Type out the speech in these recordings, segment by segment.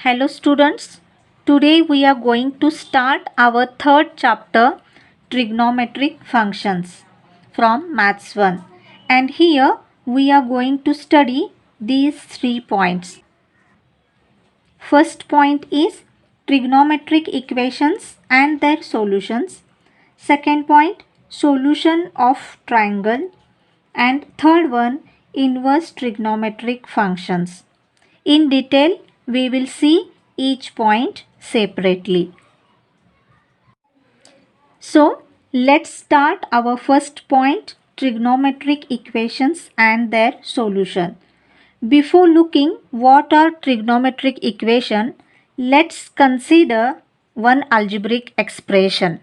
Hello students, today we are going to start our third chapter trigonometric functions from Maths 1 and here we are going to study these 3 points. First point is trigonometric equations and their solutions. Second point, solution of triangle, and third one, inverse trigonometric functions. In detail, we will see each point separately. So, let's start our first point, trigonometric equations and their solution. Before looking what are trigonometric equation, let's consider one algebraic expression.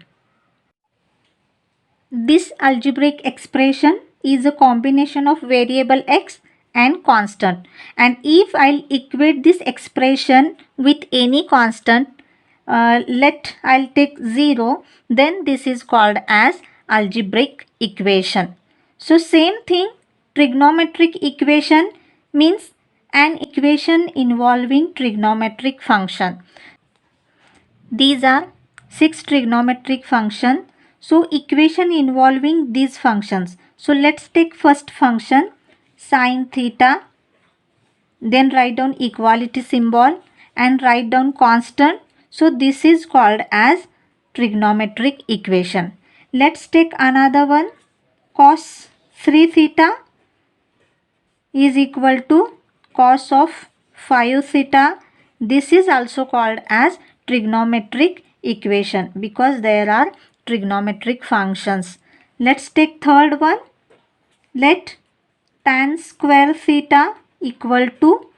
This algebraic expression is a combination of variable x and constant, and if I'll equate this expression with any constant, I'll take 0, then this is called as algebraic equation. So same thing, trigonometric equation means an equation involving trigonometric function. These are 6 trigonometric functions. So equation involving these functions. So let's take first function sine theta. Then write down equality symbol and write down constant. So this is called as trigonometric equation. Let's take another one, cos 3 theta is equal to cos of 5 theta. This is also called as trigonometric equation because there are trigonometric functions. Let's take third one. Let tan square theta equal to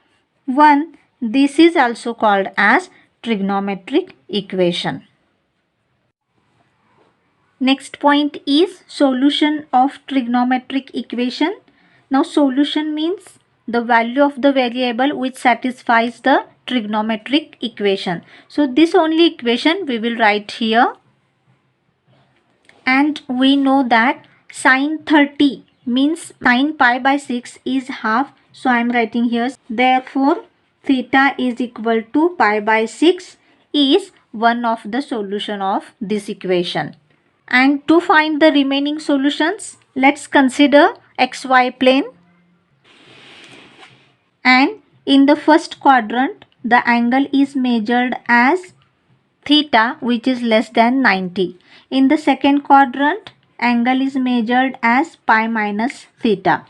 1. This is also called as trigonometric equation. Next point is solution of trigonometric equation. Now solution means the value of the variable which satisfies the trigonometric equation. So this only equation we will write here. And we know that sine 30 means sine pi by 6 is half. So I am writing here. Therefore theta is equal to pi by 6 is one of the solution of this equation. And to find the remaining solutions, let's consider xy plane. And in the first quadrant, the angle is measured as theta, which is less than 90. In the second quadrant, angle is measured as pi minus theta.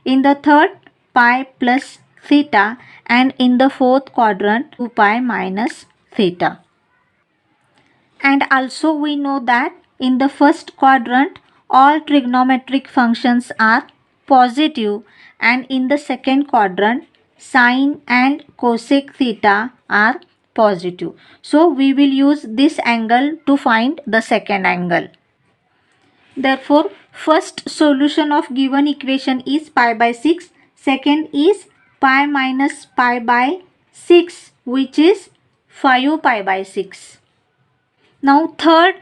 In the third, pi plus theta. And in the fourth quadrant, 2 pi minus theta. And also we know that in the first quadrant all trigonometric functions are positive, and in the second quadrant sine and cosec theta are positive. So we will use this angle to find the second angle. Therefore first solution of given equation is pi by 6, second is pi minus pi by 6 which is 5 pi by 6. Now third,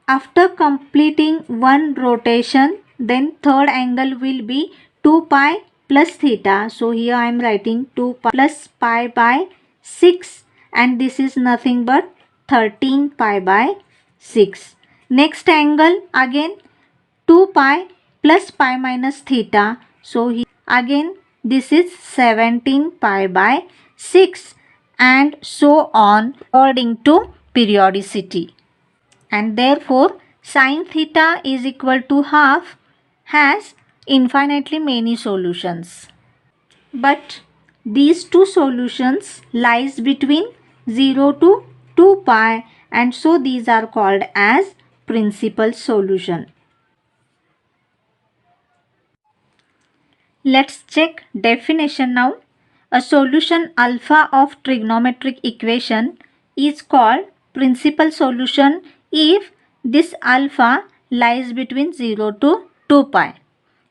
after completing one rotation, then third angle will be 2 pi plus theta. So here I am writing 2 pi plus pi by 6, and this is nothing but 13 pi by 6. Next angle again 2 pi plus pi minus theta. So here again this is 17 pi by 6, and so on according to periodicity. And therefore sine theta is equal to half has infinitely many solutions. But these two solutions lies between 0 to 2 pi, and so these are called as principal solution. Let's check definition now. A solution alpha of trigonometric equation is called principal solution if this alpha lies between 0 to 2 pi.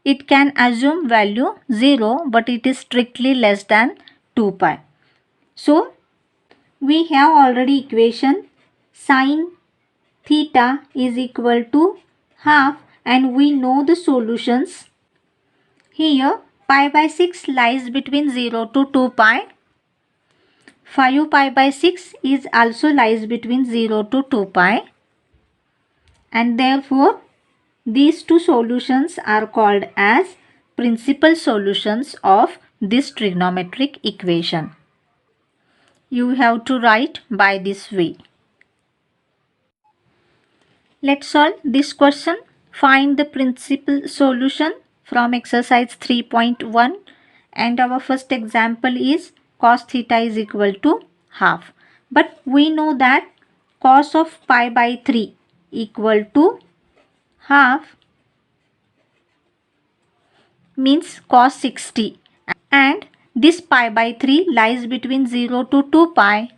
It can assume value 0, but it is strictly less than 2 pi. So we have already equation sine theta is equal to half, and we know the solutions. Here pi by 6 lies between 0 to 2 pi. 5 pi by 6 is also lies between 0 to 2 pi, and therefore these two solutions are called as principal solutions of this trigonometric equation. You have to write by this way. Let's solve this question. Find the principal solution from exercise 3.1, and our first example is cos theta is equal to half. But we know that cos of pi by 3 equal to half means cos 60, and this pi by 3 lies between 0 to 2 pi,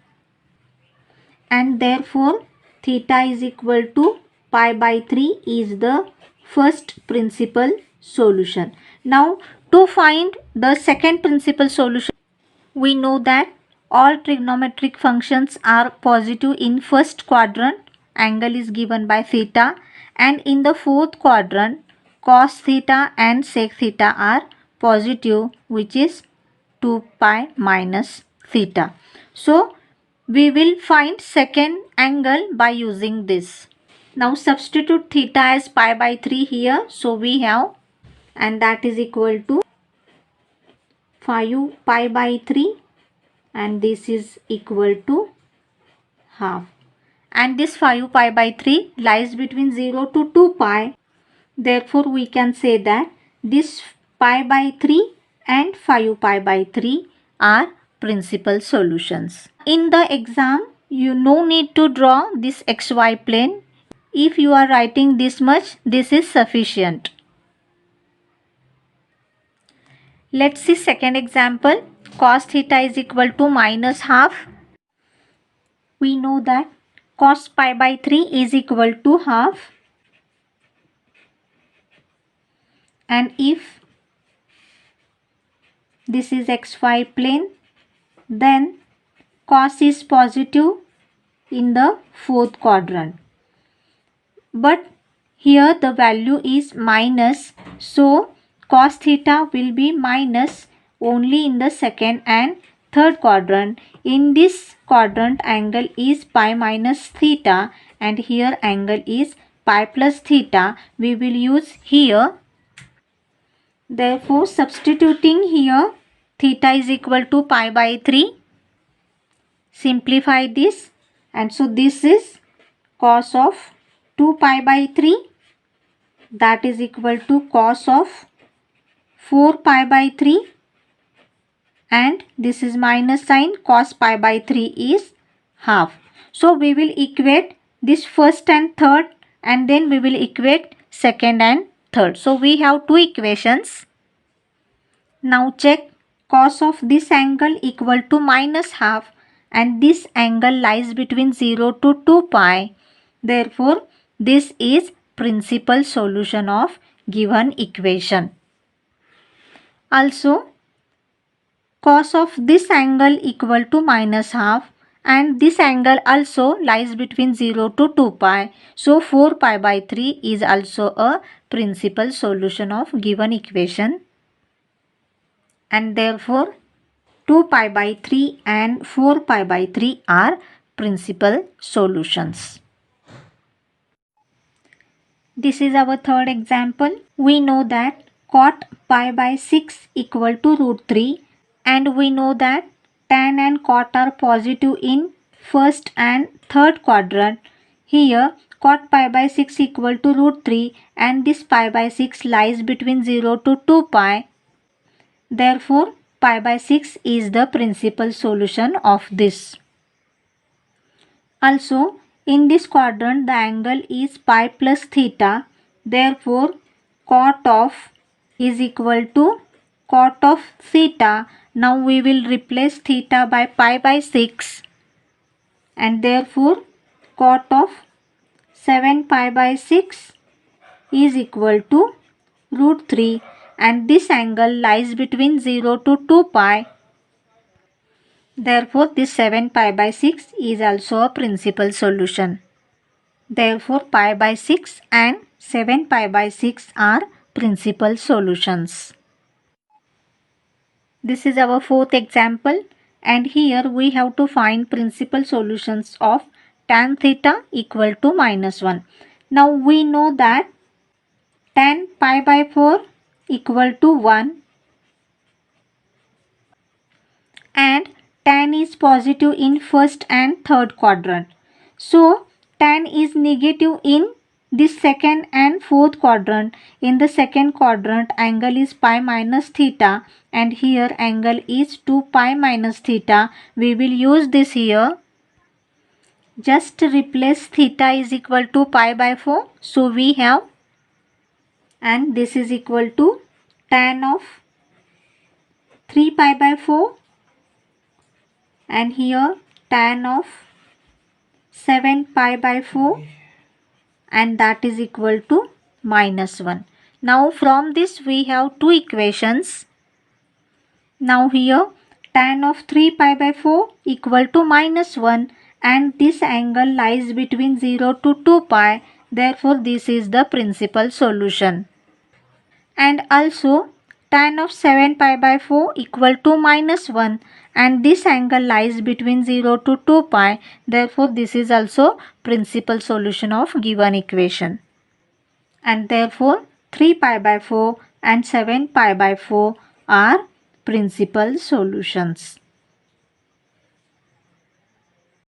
and therefore theta is equal to pi by 3 is the first principal solution. Now to find the second principal solution, we know that all trigonometric functions are positive in first quadrant, angle is given by theta, and in the fourth quadrant cos theta and sec theta are positive, which is 2 pi minus theta. So we will find second angle by using this. Now substitute theta as pi by 3 here. So we have, and that is equal to 5 pi by 3, and this is equal to half. And this 5 pi by 3 lies between 0 to 2 pi. Therefore we can say that this pi by 3 and 5 pi by 3 are principal solutions. In the exam, you no need to draw this xy plane. If you are writing this much, this is sufficient. Let's see second example. Cos theta is equal to minus half. We know that cos pi by 3 is equal to half, and if this is xy plane, then cos is positive in the fourth quadrant, but here the value is minus, so cos theta will be minus only in the second and third quadrant. In this quadrant angle is pi minus theta, and here angle is pi plus theta. We will use here. Therefore substituting here theta is equal to pi by 3. Simplify this, and so this is cos of 2 pi by 3, that is equal to cos of 4 pi by 3, and this is minus sign, cos pi by 3 is half. So we will equate this first and third, and then we will equate second and third. So we have two equations. Now check, cos of this angle equal to minus half, and this angle lies between 0 to 2 pi. Therefore this is principal solution of given equation. Also cos of this angle equal to minus half, and this angle also lies between 0 to 2 pi. So 4 pi by 3 is also a principal solution of given equation, and therefore 2 pi by 3 and 4 pi by 3 are principal solutions. This is our third example. We know that cot pi by 6 equal to root 3, and we know that tan and cot are positive in first and third quadrant. Here cot pi by 6 equal to root 3, and this pi by 6 lies between 0 to 2 pi. Therefore pi by 6 is the principal solution of this. Also in this quadrant the angle is pi plus theta. Therefore cot of is equal to cot of theta. Now we will replace theta by pi by 6, and therefore cot of 7 pi by 6 is equal to root 3, and this angle lies between 0 to 2 pi. Therefore this 7 pi by 6 is also a principal solution. Therefore pi by 6 and 7 pi by 6 are principal solutions. This is our fourth example. and here we have to find principal solutions of tan theta equal to -1. Now we know that tan pi by 4 equal to 1 and tan is positive in first and third quadrant. So tan is negative in the second and fourth quadrant. In the second quadrant angle is pi minus theta and here angle is 2 pi minus theta. We will use this here. Just replace theta is equal to pi by 4. So we have, and this is equal to tan of 3 pi by 4 and here tan of 7 pi by 4 and that is equal to -1. Now from this we have two equations. Now here tan of 3 pi by 4 equal to -1 and this angle lies between 0 to 2 pi. Therefore this is the principal solution. And also tan of 7 pi by 4 equal to -1 and this angle lies between 0 to 2 pi. Therefore this is also principal solution of given equation. And therefore 3 pi by 4 and 7 pi by 4 are principal solutions.